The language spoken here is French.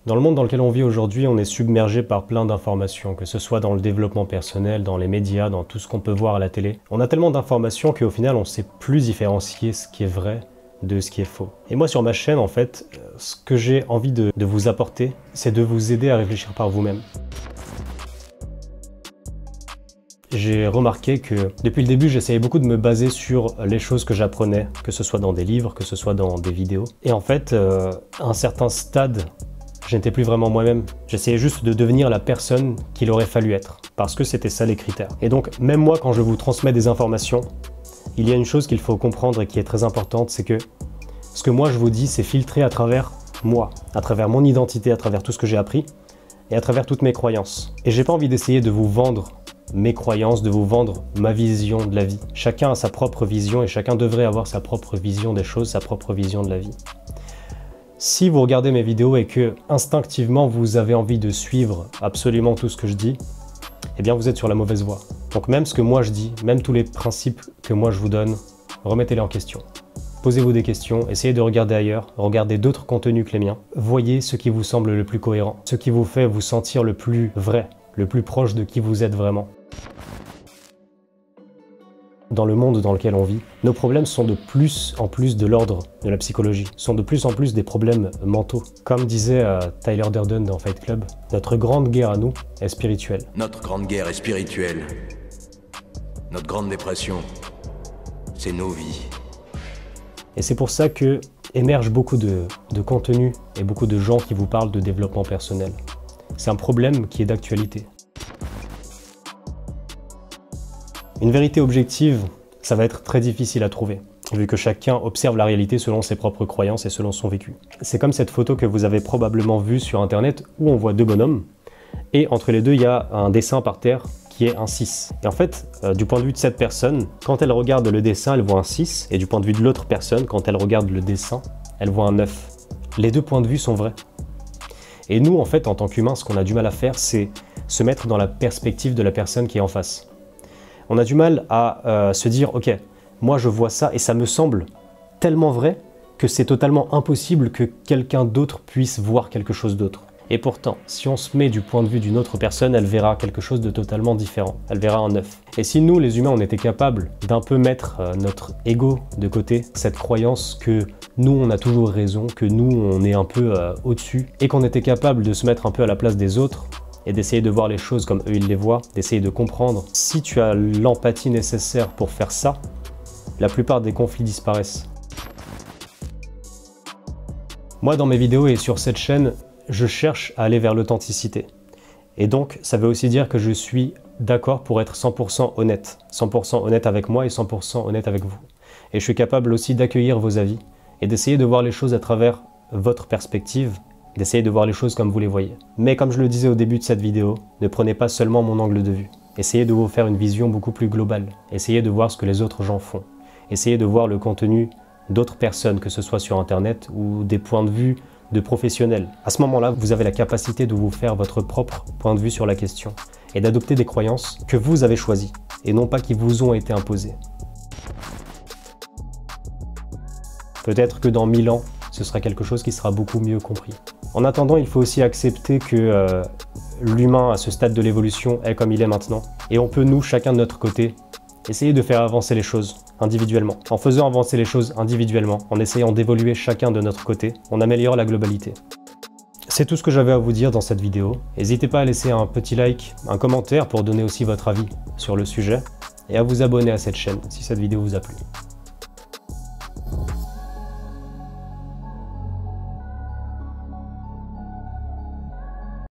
Dans le monde dans lequel on vit aujourd'hui, on est submergé par plein d'informations, que ce soit dans le développement personnel, dans les médias, dans tout ce qu'on peut voir à la télé. On a tellement d'informations qu'au final, on ne sait plus différencier ce qui est vrai de ce qui est faux. Et moi, sur ma chaîne, en fait, ce que j'ai envie de vous apporter, c'est de vous aider à réfléchir par vous-même. J'ai remarqué que depuis le début, j'essayais beaucoup de me baser sur les choses que j'apprenais, que ce soit dans des livres, que ce soit dans des vidéos. Et en fait, à un certain stade, je n'étais plus vraiment moi-même. J'essayais juste de devenir la personne qu'il aurait fallu être, parce que c'était ça les critères. Et donc, même moi, quand je vous transmets des informations, il y a une chose qu'il faut comprendre et qui est très importante, c'est que ce que moi je vous dis, c'est filtré à travers moi, à travers mon identité, à travers tout ce que j'ai appris, et à travers toutes mes croyances. Et j'ai pas envie d'essayer de vous vendre mes croyances, de vous vendre ma vision de la vie. Chacun a sa propre vision et chacun devrait avoir sa propre vision des choses, sa propre vision de la vie. Si vous regardez mes vidéos et que instinctivement vous avez envie de suivre absolument tout ce que je dis, eh bien vous êtes sur la mauvaise voie. Donc même ce que moi je dis, même tous les principes que moi je vous donne, remettez-les en question. Posez-vous des questions, essayez de regarder ailleurs, regardez d'autres contenus que les miens. Voyez ce qui vous semble le plus cohérent, ce qui vous fait vous sentir le plus vrai, le plus proche de qui vous êtes vraiment. Dans le monde dans lequel on vit, nos problèmes sont de plus en plus de l'ordre de la psychologie, sont de plus en plus des problèmes mentaux. Comme disait Tyler Durden dans Fight Club, notre grande guerre à nous est spirituelle. Notre grande guerre est spirituelle. Notre grande dépression, c'est nos vies. Et c'est pour ça que émergent beaucoup de contenus et beaucoup de gens qui vous parlent de développement personnel. C'est un problème qui est d'actualité. Une vérité objective, ça va être très difficile à trouver, vu que chacun observe la réalité selon ses propres croyances et selon son vécu. C'est comme cette photo que vous avez probablement vue sur internet où on voit deux bonhommes, et entre les deux, il y a un dessin par terre qui est un 6. Et en fait, du point de vue de cette personne, quand elle regarde le dessin, elle voit un 6, et du point de vue de l'autre personne, quand elle regarde le dessin, elle voit un 9. Les deux points de vue sont vrais. Et nous, en fait, en tant qu'humains, ce qu'on a du mal à faire, c'est se mettre dans la perspective de la personne qui est en face. On a du mal à se dire, ok, moi je vois ça et ça me semble tellement vrai que c'est totalement impossible que quelqu'un d'autre puisse voir quelque chose d'autre. Et pourtant, si on se met du point de vue d'une autre personne, elle verra quelque chose de totalement différent. Elle verra un 9. Et si nous, les humains, on était capables d'un peu mettre notre ego de côté, cette croyance que nous, on a toujours raison, que nous, on est un peu au-dessus, et qu'on était capable de se mettre un peu à la place des autres, et d'essayer de voir les choses comme eux ils les voient, d'essayer de comprendre. Si tu as l'empathie nécessaire pour faire ça, la plupart des conflits disparaissent. Moi, dans mes vidéos et sur cette chaîne, je cherche à aller vers l'authenticité. Et donc, ça veut aussi dire que je suis d'accord pour être 100% honnête. 100% honnête avec moi et 100% honnête avec vous. Et je suis capable aussi d'accueillir vos avis et d'essayer de voir les choses à travers votre perspective, d'essayer de voir les choses comme vous les voyez. Mais comme je le disais au début de cette vidéo, ne prenez pas seulement mon angle de vue. Essayez de vous faire une vision beaucoup plus globale. Essayez de voir ce que les autres gens font. Essayez de voir le contenu d'autres personnes, que ce soit sur Internet ou des points de vue de professionnels. À ce moment-là, vous avez la capacité de vous faire votre propre point de vue sur la question et d'adopter des croyances que vous avez choisies et non pas qui vous ont été imposées. Peut-être que dans 1000 ans, ce sera quelque chose qui sera beaucoup mieux compris. En attendant, il faut aussi accepter que l'humain à ce stade de l'évolution est comme il est maintenant. Et on peut, nous, chacun de notre côté, essayer de faire avancer les choses individuellement. En faisant avancer les choses individuellement, en essayant d'évoluer chacun de notre côté, on améliore la globalité. C'est tout ce que j'avais à vous dire dans cette vidéo. N'hésitez pas à laisser un petit like, un commentaire pour donner aussi votre avis sur le sujet, et à vous abonner à cette chaîne si cette vidéo vous a plu.